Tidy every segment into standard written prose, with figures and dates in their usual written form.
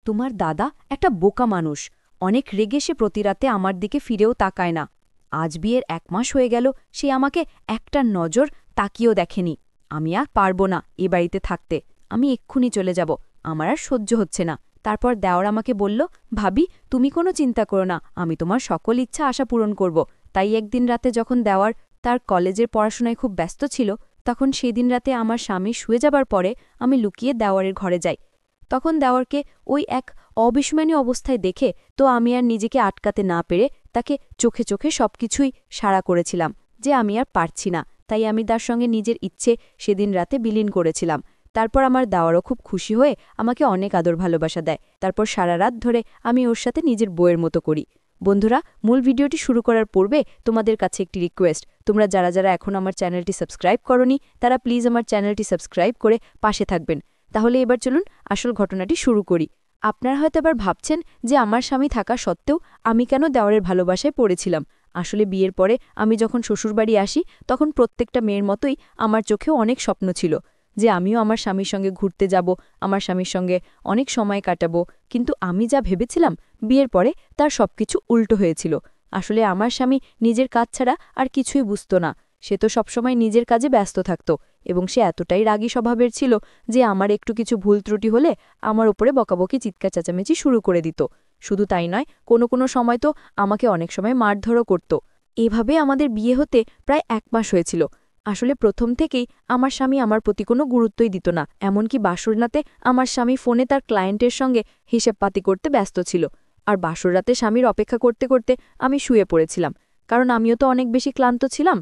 তোমার দাদা একটা বোকা মানুষ। অনেক রেগে সে প্রতি রাতে আমার দিকে ফিরেও তাকায় না। আজ বিয়ের 1 মাস হয়ে গেল, সে আমাকে একটা নজর তাকিয়েও দেখেনি। আমি আর পারব না এ বাড়িতে থাকতে। আমি এক্ষুনি চলে যাব, আমার আর সহ্য হচ্ছে না। তারপর দেওর আমাকে বলল, ভাবি তুমি কোনো চিন্তা করো না, আমি তোমার সকল ইচ্ছা আশা পূরণ করব। তাই একদিন রাতে যখন দেওয়ার তার কলেজের পড়াশোনায় খুব ব্যস্ত ছিল, তখন সেদিন রাতে আমার স্বামী শুয়ে যাবার পরে আমি লুকিয়ে দেওয়ারের ঘরে যাই। তখন দেওয়ারকে ওই এক অবিস্মরণীয় অবস্থায় দেখে তো আমি আর নিজেকে আটকাতে না পেরে তাকে চোখে চোখে সবকিছুই সাড়া করেছিলাম যে আমি আর পারছি না। তাই আমি তার সঙ্গে নিজের ইচ্ছে সেদিন রাতে বিলীন করেছিলাম। তারপর আমার দেওয়ারও খুব খুশি হয়ে আমাকে অনেক আদর ভালোবাসা দেয়। তারপর সারা রাত ধরে আমি ওর সাথে নিজের বউয়ের মতো করি। বন্ধুরা, মূল ভিডিওটি শুরু করার পূর্বে তোমাদের কাছে একটি রিকোয়েস্ট, তোমরা যারা যারা এখন আমার চ্যানেলটি সাবস্ক্রাইব করনি তারা প্লিজ আমার চ্যানেলটি সাবস্ক্রাইব করে পাশে থাকবেন। তাহলে এবার চলুন আসল ঘটনাটি শুরু করি। আপনারা হয়তো আবার ভাবছেন যে আমার স্বামী থাকা সত্ত্বেও আমি কেন দেওয়ারের ভালোবাসায় পড়েছিলাম। আসলে বিয়ের পরে আমি যখন শ্বশুরবাড়ি আসি তখন প্রত্যেকটা মেয়ের মতোই আমার চোখেও অনেক স্বপ্ন ছিল যে আমিও আমার স্বামীর সঙ্গে ঘুরতে যাব, আমার স্বামীর সঙ্গে অনেক সময় কাটাবো। কিন্তু আমি যা ভেবেছিলাম বিয়ের পরে তার সবকিছু উল্টো হয়েছিল। আসলে আমার স্বামী নিজের কাজ ছাড়া আর কিছুই বুঝত না। সে তো সবসময় নিজের কাজে ব্যস্ত থাকত এবং সে এতটাই রাগী স্বভাবের ছিল যে আমার একটু কিছু ভুল ত্রুটি হলে আমার ওপরে বকাবকি চিৎকার চেঁচামেচি শুরু করে দিত। শুধু তাই নয়, কোনো কোনো সময় তো আমাকে অনেক সময় মারধরও করত। এভাবে আমাদের বিয়ে হতে প্রায় 1 মাস হয়েছিল। আসলে প্রথম থেকেই আমার স্বামী আমার প্রতি কোনো গুরুত্বই দিত না। এমনকি বাসর রাতে আমার স্বামী ফোনে তার ক্লায়েন্টের সঙ্গে হিসেবপাতি করতে ব্যস্ত ছিল। আর বাসর রাতে স্বামীর অপেক্ষা করতে করতে আমি শুয়ে পড়েছিলাম, কারণ আমিও তো অনেক বেশি ক্লান্ত ছিলাম।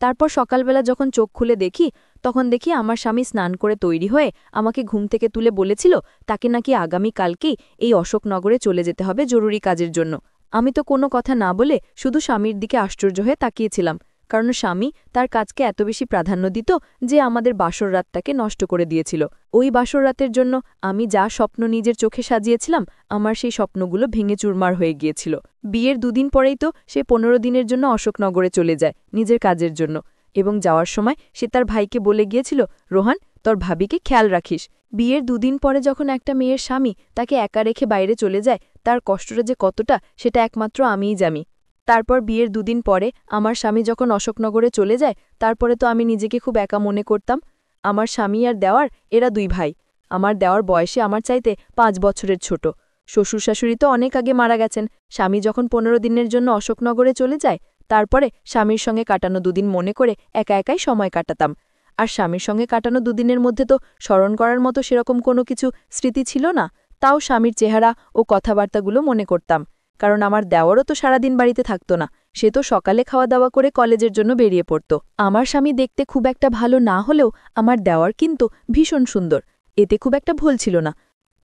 তারপর সকালবেলা যখন চোখ খুলে দেখি তখন দেখি আমার স্বামী স্নান করে তৈরি হয়ে আমাকে ঘুম থেকে তুলে বলেছিল তাকে নাকি আগামী কালকেই এই অশোকনগরে চলে যেতে হবে জরুরি কাজের জন্য। আমি তো কোনো কথা না বলে শুধু স্বামীর দিকে আশ্চর্য হয়ে তাকিয়েছিলাম, কারণ স্বামী তার কাজকে এত বেশি প্রাধান্য দিত যে আমাদের বাসর রাতটাকে নষ্ট করে দিয়েছিল। ওই বাসর রাতের জন্য আমি যা স্বপ্ন নিজের চোখে সাজিয়েছিলাম আমার সেই স্বপ্নগুলো ভেঙে চুরমার হয়ে গিয়েছিল। বিয়ের 2 দিন পরেই তো সে 15 দিনের জন্য অশোকনগরে চলে যায় নিজের কাজের জন্য, এবং যাওয়ার সময় সে তার ভাইকে বলে গিয়েছিল, রোহান তোর ভাবিকে খেয়াল রাখিস। বিয়ের 2 দিন পরে যখন একটা মেয়ের স্বামী তাকে একা রেখে বাইরে চলে যায় তার কষ্টটা যে কতটা সেটা একমাত্র আমিই জানি। তারপর বিয়ের 2 দিন পরে আমার স্বামী যখন অশোকনগরে চলে যায় তারপরে তো আমি নিজেকে খুব একা মনে করতাম। আমার স্বামী আর দেওয়ার এরা 2 ভাই। আমার দেওয়ার বয়সে আমার চাইতে 5 বছরের ছোট। শ্বশুর শাশুড়ি তো অনেক আগে মারা গেছেন। স্বামী যখন 15 দিনের জন্য অশোকনগরে চলে যায় তারপরে স্বামীর সঙ্গে কাটানো 2 দিন মনে করে একা একাই সময় কাটাতাম। আর স্বামীর সঙ্গে কাটানো 2 দিনের মধ্যে তো স্মরণ করার মতো সেরকম কোনো কিছু স্মৃতি ছিল না, তাও স্বামীর চেহারা ও কথাবার্তাগুলো মনে করতাম। কারণ আমার দেওয়ারও তো সারাদিন বাড়িতে থাকত না, সে তো সকালে খাওয়া দাওয়া করে কলেজের জন্য বেরিয়ে পড়ত। আমার স্বামী দেখতে খুব একটা ভালো না হলেও আমার দেওয়ার কিন্তু ভীষণ সুন্দর, এতে খুব একটা ভুল ছিল না।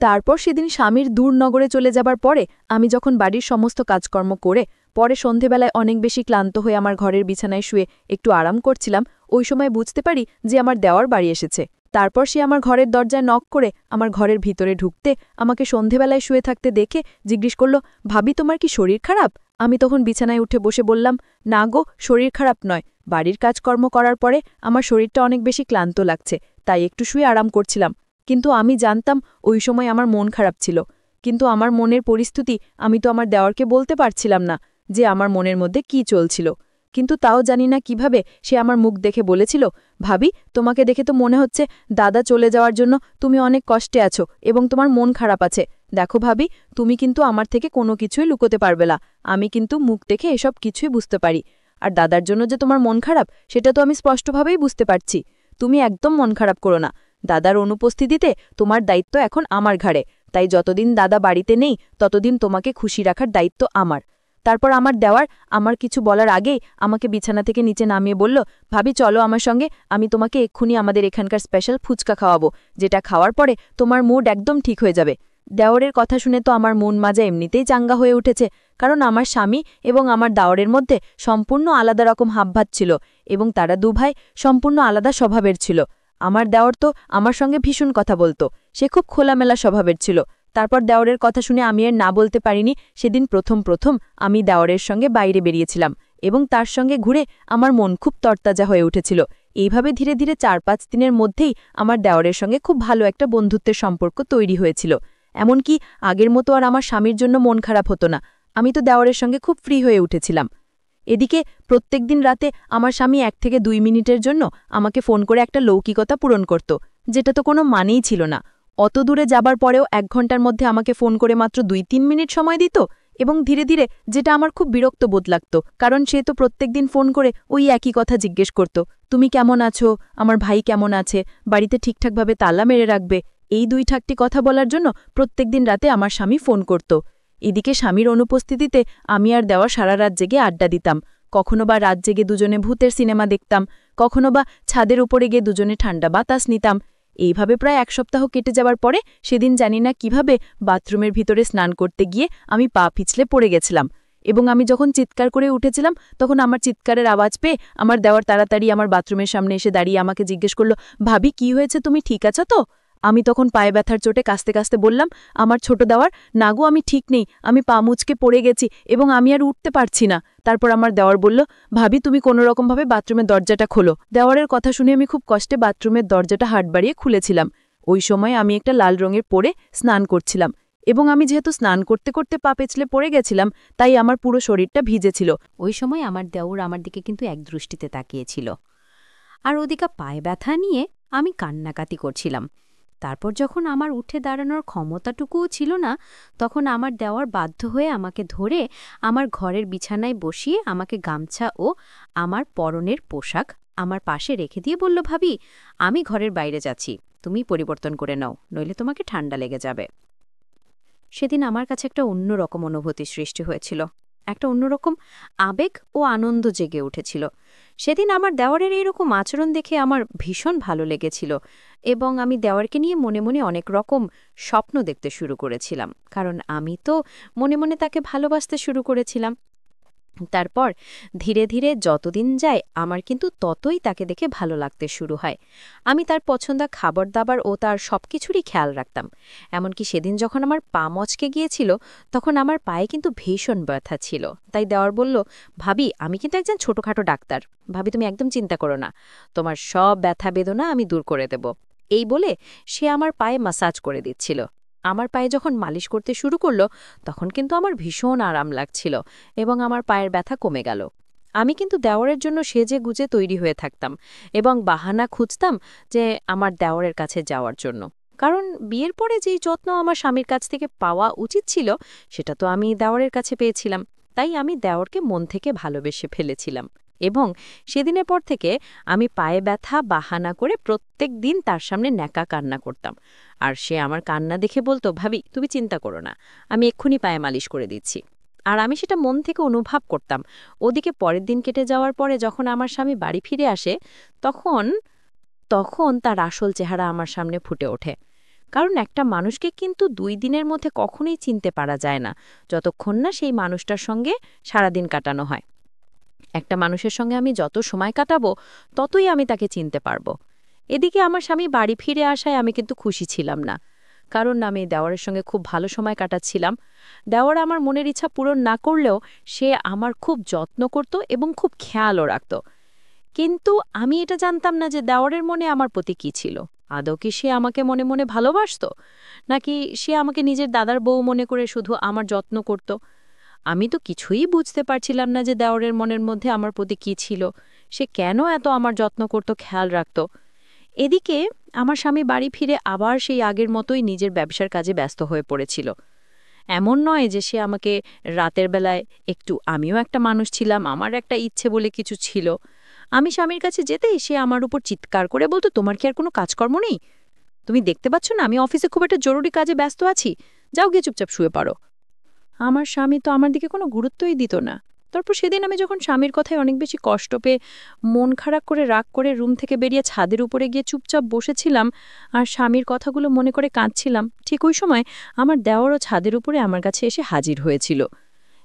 তারপর সেদিন স্বামীর দূর নগরে চলে যাবার পরে আমি যখন বাড়ির সমস্ত কাজকর্ম করে পরে সন্ধেবেলায় অনেক বেশি ক্লান্ত হয়ে আমার ঘরের বিছানায় শুয়ে একটু আরাম করছিলাম, ওই সময় বুঝতে পারি যে আমার দেওয়ার বাড়ি এসেছে। তারপর সে আমার ঘরের দরজায় নক করে আমার ঘরের ভিতরে ঢুকতে আমাকে সন্ধেবেলায় শুয়ে থাকতে দেখে জিজ্ঞেস করল, ভাবি তোমার কি শরীর খারাপ? আমি তখন বিছানায় উঠে বসে বললাম, না গো, শরীর খারাপ নয়, বাড়ির কাজকর্ম করার পরে আমার শরীরটা অনেক বেশি ক্লান্ত লাগছে, তাই একটু শুয়ে আরাম করছিলাম। কিন্তু আমি জানতাম ওই সময় আমার মন খারাপ ছিল, কিন্তু আমার মনের পরিস্থিতি আমি তো আমার দেওয়ারকে বলতে পারছিলাম না যে আমার মনের মধ্যে কি চলছিল। কিন্তু তাও জানি না কিভাবে সে আমার মুখ দেখে বলেছিল, ভাবি তোমাকে দেখে তো মনে হচ্ছে দাদা চলে যাওয়ার জন্য তুমি অনেক কষ্টে আছো এবং তোমার মন খারাপ আছে। দেখো ভাবি, তুমি কিন্তু আমার থেকে কোনো কিছুই লুকোতে পারবে না, আমি কিন্তু মুখ দেখে এসব কিছুই বুঝতে পারি। আর দাদার জন্য যে তোমার মন খারাপ সেটা তো আমি স্পষ্টভাবেই বুঝতে পারছি। তুমি একদম মন খারাপ করো না, দাদার অনুপস্থিতিতে তোমার দায়িত্ব এখন আমার ঘাড়ে, তাই যতদিন দাদা বাড়িতে নেই ততদিন তোমাকে খুশি রাখার দায়িত্ব আমার। তারপর আমার দেওয়ার আমার কিছু বলার আগেই আমাকে বিছানা থেকে নিচে নামিয়ে বলল, ভাবি চলো আমার সঙ্গে, আমি তোমাকে এক্ষুনি আমাদের এখানকার স্পেশাল ফুচকা খাওয়াবো, যেটা খাওয়ার পরে তোমার মুড একদম ঠিক হয়ে যাবে। দেওরের কথা শুনে তো আমার মন মাজা এমনিতেই চাঙ্গা হয়ে উঠেছে, কারণ আমার স্বামী এবং আমার দেওরের মধ্যে সম্পূর্ণ আলাদা রকম হাবভাব ছিল এবং তারা 2 ভাই সম্পূর্ণ আলাদা স্বভাবের ছিল। আমার দেওর তো আমার সঙ্গে ভীষণ কথা বলতো, সে খুব খোলামেলা স্বভাবের ছিল। তারপর দেওরের কথা শুনে আমি আর না বলতে পারিনি। সেদিন প্রথম আমি দেওরের সঙ্গে বাইরে বেরিয়েছিলাম এবং তার সঙ্গে ঘুরে আমার মন খুব তরতাজা হয়ে উঠেছিল। এইভাবে ধীরে ধীরে 4-5 দিনের মধ্যেই আমার দেওরের সঙ্গে খুব ভালো একটা বন্ধুত্বের সম্পর্ক তৈরি হয়েছিল। এমনকি আগের মতো আর আমার স্বামীর জন্য মন খারাপ হতো না। আমি তো দেওরের সঙ্গে খুব ফ্রি হয়ে উঠেছিলাম। এদিকে প্রত্যেকদিন রাতে আমার স্বামী 1 থেকে 2 মিনিটের জন্য আমাকে ফোন করে একটা লৌকিকতা পূরণ করত, যেটা তো কোনো মানেই ছিল না। অত দূরে যাবার পরেও 1 ঘন্টার মধ্যে আমাকে ফোন করে মাত্র 2-3 মিনিট সময় দিত, এবং ধীরে ধীরে, যেটা আমার খুব বিরক্ত বোধ লাগত, কারণ সে তো প্রত্যেকদিন ফোন করে ওই একই কথা জিজ্ঞেস করত, তুমি কেমন আছো, আমার ভাই কেমন আছে, বাড়িতে ঠিকঠাকভাবে তালা মেরে রাখবে। এই 2টি কথা বলার জন্য প্রত্যেকদিন রাতে আমার স্বামী ফোন করত। এদিকে স্বামীর অনুপস্থিতিতে আমি আর দেওয়া সারা রাত জেগে আড্ডা দিতাম। কখনো বা রাত জেগে দুজনে ভূতের সিনেমা দেখতাম, কখনো বা ছাদের উপরে গিয়ে দুজনে ঠান্ডা বাতাস নিতাম। এইভাবে প্রায় 1 সপ্তাহ কেটে যাওয়ার পরে সেদিন জানি না কিভাবে বাথরুমের ভিতরে স্নান করতে গিয়ে আমি পা পিছলে পড়ে গেছিলাম, এবং আমি যখন চিৎকার করে উঠেছিলাম তখন আমার চিৎকারের আওয়াজ পেয়ে আমার দেওয়ার তাড়াতাড়ি আমার বাথরুমের সামনে এসে দাঁড়িয়ে আমাকে জিজ্ঞেস করল, ভাবি কি হয়েছে, তুমি ঠিক আছো তো? আমি তখন পায়ে ব্যথার চোটে কাস্তে কাস্তে বললাম, আমার ছোট দেওয়ার, না গো আমি ঠিক নেই, আমি পা মুচকে পড়ে গেছি এবং আমি আর উঠতে পারছি না। তারপর আমার দেওয়ার বলল, ভাবি তুমি কোনোরকমভাবে বাথরুমের দরজাটা খোলো। দেওয়ারের কথা শুনে আমি খুব কষ্টে বাথরুমের দরজাটা হাত বাড়িয়ে খুলেছিলাম। ওই সময় আমি একটা লাল রঙের পরে স্নান করছিলাম, এবং আমি যেহেতু স্নান করতে করতে পা পেছলে পড়ে গেছিলাম, তাই আমার পুরো শরীরটা ভিজেছিল। ওই সময় আমার দেওর আমার দিকে কিন্তু একদৃষ্টিতে তাকিয়েছিল, আর ওদিকে পায়ে ব্যথা নিয়ে আমি কান্নাকাটি করছিলাম। তারপর যখন আমার উঠে দাঁড়ানোর ক্ষমতাটুকুও ছিল না, তখন আমার দেওয়ার বাধ্য হয়ে আমাকে ধরে আমার ঘরের বিছানায় বসিয়ে আমাকে গামছা ও আমার পরনের পোশাক আমার পাশে রেখে দিয়ে বলল, ভাবি আমি ঘরের বাইরে যাচ্ছি, তুমি পরিবর্তন করে নাও, নইলে তোমাকে ঠান্ডা লেগে যাবে। সেদিন আমার কাছে একটা অন্যরকম অনুভূতি সৃষ্টি হয়েছিল, একটা অন্যরকম আবেগ ও আনন্দ জেগে উঠেছিল। সেদিন আমার দেওয়ারের এইরকম আচরণ দেখে আমার ভীষণ ভালো লেগেছিল, এবং আমি দেওয়ারকে নিয়ে মনে মনে অনেক রকম স্বপ্ন দেখতে শুরু করেছিলাম, কারণ আমি তো মনে মনে তাকে ভালোবাসতে শুরু করেছিলাম। তারপর ধীরে ধীরে যতদিন যায় আমার কিন্তু ততই তাকে দেখে ভালো লাগতে শুরু হয়। আমি তার পছন্দা খাবার দাবার ও তার সবকিছুরই খেয়াল রাখতাম। এমনকি সেদিন যখন আমার পা মচকে গিয়েছিল, তখন আমার পায়ে কিন্তু ভীষণ ব্যথা ছিল। তাই দেওয়ার বলল, ভাবি আমি কিন্তু একজন ছোটখাটো ডাক্তার, ভাবি তুমি একদম চিন্তা করো না, তোমার সব ব্যথা বেদনা আমি দূর করে দেব। এই বলে সে আমার পায়ে মাসাজ করে দিচ্ছিল। আমার পায়ে যখন মালিশ করতে শুরু করলো, তখন কিন্তু আমার ভীষণ আরাম লাগছিল, এবং আমার পায়ের ব্যথা কমে গেল। আমি কিন্তু দেওরের জন্য সেজে গুজে তৈরি হয়ে থাকতাম, এবং বাহানা খুঁজতাম যে আমার দেওরের কাছে যাওয়ার জন্য, কারণ বিয়ের পরে যেই যত্ন আমার স্বামীর কাছ থেকে পাওয়া উচিত ছিল, সেটা তো আমি দেওরের কাছে পেয়েছিলাম। তাই আমি দেওরকে মন থেকে ভালোবেসে ফেলেছিলাম, এবং সেদিনের পর থেকে আমি পায়ে ব্যথা বাহানা করে প্রত্যেক দিন তার সামনে ন্যাকা কান্না করতাম। আর সে আমার কান্না দেখে বলতো, ভাবি তুমি চিন্তা করো না, আমি এক্ষুনি পায়ে মালিশ করে দিচ্ছি। আর আমি সেটা মন থেকে অনুভব করতাম। ওদিকে পরের দিন কেটে যাওয়ার পরে যখন আমার স্বামী বাড়ি ফিরে আসে, তখন তখন তার আসল চেহারা আমার সামনে ফুটে ওঠে। কারণ একটা মানুষকে কিন্তু 2 দিনের মধ্যে কখনোই চিনতে পারা যায় না, যতক্ষণ না সেই মানুষটার সঙ্গে সারাদিন কাটানো হয়। একটা মানুষের সঙ্গে আমি যত সময় কাটাবো, ততই আমি তাকে চিনতে পারবো। এদিকে আমার স্বামী বাড়ি ফিরে আসায় আমি কিন্তু খুশি ছিলাম না, কারণ আমি দেওয়ারের সঙ্গে খুব ভালো সময় কাটাচ্ছিলাম। দেওয়ার আমার মনের ইচ্ছা পূরণ না করলেও সে আমার খুব যত্ন করত এবং খুব খেয়ালও রাখত। কিন্তু আমি এটা জানতাম না যে দেওয়ারের মনে আমার প্রতি কী ছিল। আদৌ কি সে আমাকে মনে মনে ভালোবাসত, নাকি সে আমাকে নিজের দাদার বউ মনে করে শুধু আমার যত্ন করত? আমি তো কিছুই বুঝতে পারছিলাম না যে দেওরের মনের মধ্যে আমার প্রতি কী ছিল, সে কেন এত আমার যত্ন করত, খেয়াল রাখত। এদিকে আমার স্বামী বাড়ি ফিরে আবার সেই আগের মতোই নিজের ব্যবসার কাজে ব্যস্ত হয়ে পড়েছিল। এমন নয় যে সে আমাকে রাতের বেলায় একটু, আমিও একটা মানুষ ছিলাম, আমার একটা ইচ্ছে বলে কিছু ছিল। আমি স্বামীর কাছে যেতেই সে আমার উপর চিৎকার করে বলতো, তোমার কি আর কোনো কাজকর্ম নেই? তুমি দেখতে পাচ্ছ না আমি অফিসে খুব একটা জরুরি কাজে ব্যস্ত আছি, যাও গিয়ে চুপচাপ শুয়ে পড়ো। আমার স্বামী তো আমার দিকে কোনো গুরুত্বই দিত না। তারপর সেদিন আমি যখন স্বামীর কথায় অনেক বেশি কষ্ট পেয়ে মন খারাপ করে রাগ করে রুম থেকে বেরিয়ে ছাদের উপরে গিয়ে চুপচাপ বসেছিলাম আর স্বামীর কথাগুলো মনে করে কাঁদছিলাম, ঠিক ওই সময় আমার দেওরও ছাদের উপরে আমার কাছে এসে হাজির হয়েছিল,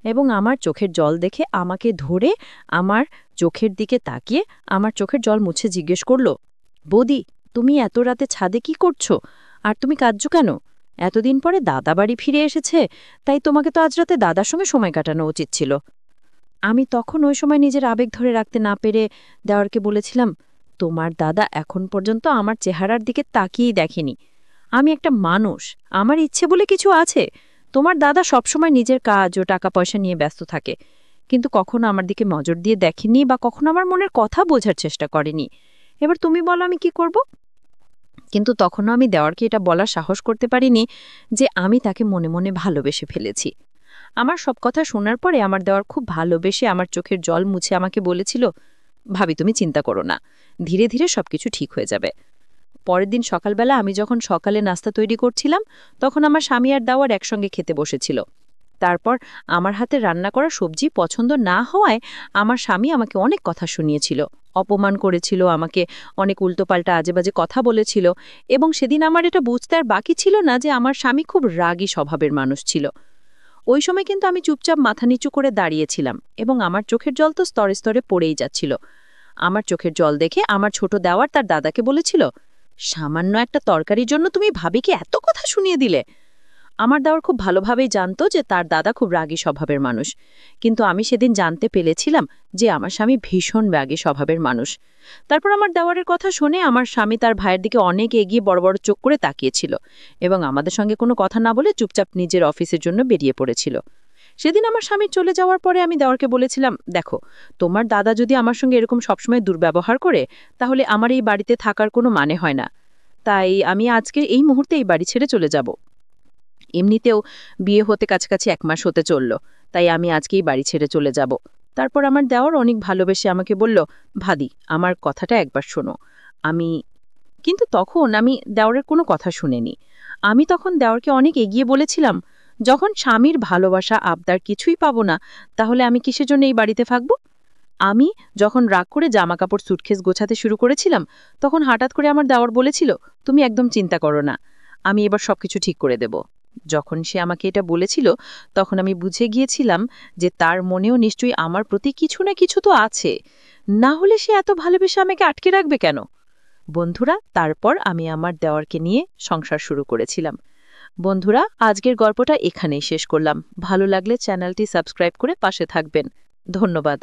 এবং আমার চোখের জল দেখে আমাকে ধরে আমার চোখের দিকে তাকিয়ে আমার চোখের জল মুছে জিজ্ঞেস করল, বৌদি তুমি এত রাতে ছাদে কি করছো, আর তুমি কাঁদছো কেন? এতদিন পরে দাদা বাড়ি ফিরে এসেছে, তাই তোমাকে তো আজ রাতে দাদার সঙ্গে সময় কাটানো উচিত ছিল। আমি তখন ওই সময় নিজের আবেগ ধরে রাখতে না পেরে দেওয়ারকে বলেছিলাম, তোমার দাদা এখন পর্যন্ত আমার চেহারার দিকে তাকিয়েই দেখেনি। আমি একটা মানুষ, আমার ইচ্ছে বলে কিছু আছে। তোমার দাদা সবসময় নিজের কাজ ও টাকা পয়সা নিয়ে ব্যস্ত থাকে, কিন্তু কখনো আমার দিকে নজর দিয়ে দেখেনি বা কখনো আমার মনের কথা বোঝার চেষ্টা করেনি। এবার তুমি বলো আমি কি করব? কিন্তু তখনও আমি দেওয়ারকে এটা বলার সাহস করতে পারিনি যে আমি তাকে মনে মনে ভালোবেসে ফেলেছি। আমার সব কথা শোনার পরে আমার দেওয়ার খুব ভালোবেসে আমার চোখের জল মুছে আমাকে বলেছিল, ভাবি তুমি চিন্তা করো না, ধীরে ধীরে সবকিছু ঠিক হয়ে যাবে। পরের দিন সকালবেলা আমি যখন সকালে নাস্তা তৈরি করছিলাম, তখন আমার স্বামী আর দেওয়ার একসঙ্গে খেতে বসেছিল। তারপর আমার হাতে রান্না করা সবজি পছন্দ না হওয়ায় আমার স্বামী আমাকে অনেক কথা শুনিয়েছিল, অপমান করেছিল, আমাকে অনেক উল্টোপাল্টা আজেবাজে কথা বলেছিল। এবং সেদিন আমার এটা বুঝতে আর বাকি ছিল না যে আমার স্বামী খুব রাগী স্বভাবের মানুষ ছিল। ওই সময় কিন্তু আমি চুপচাপ মাথা নিচু করে দাঁড়িয়েছিলাম এবং আমার চোখের জল তো স্তরে স্তরে পড়েই যাচ্ছিল। আমার চোখের জল দেখে আমার ছোট দেওয়ার তার দাদাকে বলেছিল, সামান্য একটা তরকারির জন্য তুমি ভাবিকে এত কথা শুনিয়ে দিলে। আমার দেওয়ার খুব ভালোভাবেই জানতো যে তার দাদা খুব রাগী স্বভাবের মানুষ, কিন্তু আমি সেদিন জানতে পেরেছিলাম যে আমার স্বামী ভীষণ রাগী স্বভাবের মানুষ। তারপর আমার দেওয়ারের কথা শুনে আমার স্বামী তার ভাইয়ের দিকে অনেক এগিয়ে বড় বড় চোখ করে তাকিয়েছিল এবং আমাদের সঙ্গে কোনো কথা না বলে চুপচাপ নিজের অফিসের জন্য বেরিয়ে পড়েছিল। সেদিন আমার স্বামী চলে যাওয়ার পরে আমি দেওয়ারকে বলেছিলাম, দেখো, তোমার দাদা যদি আমার সঙ্গে এরকম সবসময় দুর্ব্যবহার করে, তাহলে আমার এই বাড়িতে থাকার কোনো মানে হয় না। তাই আমি আজকে এই মুহূর্তে এই বাড়ি ছেড়ে চলে যাব। এমনিতেও বিয়ে হতে কাছাকাছি 1 মাস হতে চলল, তাই আমি আজকেই বাড়ি ছেড়ে চলে যাব। তারপর আমার দেওয়ার অনেক ভালোবেসে আমাকে বলল, ভাদি আমার কথাটা একবার শোনো। আমি কিন্তু তখন আমি দেওরের কোনো কথা শুনিনি। আমি তখন দেওরকে অনেক এগিয়ে বলেছিলাম, যখন স্বামীর ভালোবাসা আবদার কিছুই পাবো না, তাহলে আমি কিসের জন্য এই বাড়িতে থাকব? আমি যখন রাগ করে জামাকাপড় সুটকেস গোছাতে শুরু করেছিলাম, তখন হঠাৎ করে আমার দেওর বলেছিল, তুমি একদম চিন্তা করো না, আমি এবার সবকিছু ঠিক করে দেব। যখন সে আমাকে এটা বলেছিল, তখন আমি বুঝে গিয়েছিলাম যে তার মনেও নিশ্চয়ই আমার প্রতি কিছু না কিছু তো আছে, না হলে সে এত ভালোবেসে আমাকে আটকে রাখবে কেন? বন্ধুরা, তারপর আমি আমার দেওরকে নিয়ে সংসার শুরু করেছিলাম। বন্ধুরা, আজকের গল্পটা এখানেই শেষ করলাম। ভালো লাগলে চ্যানেলটি সাবস্ক্রাইব করে পাশে থাকবেন। ধন্যবাদ।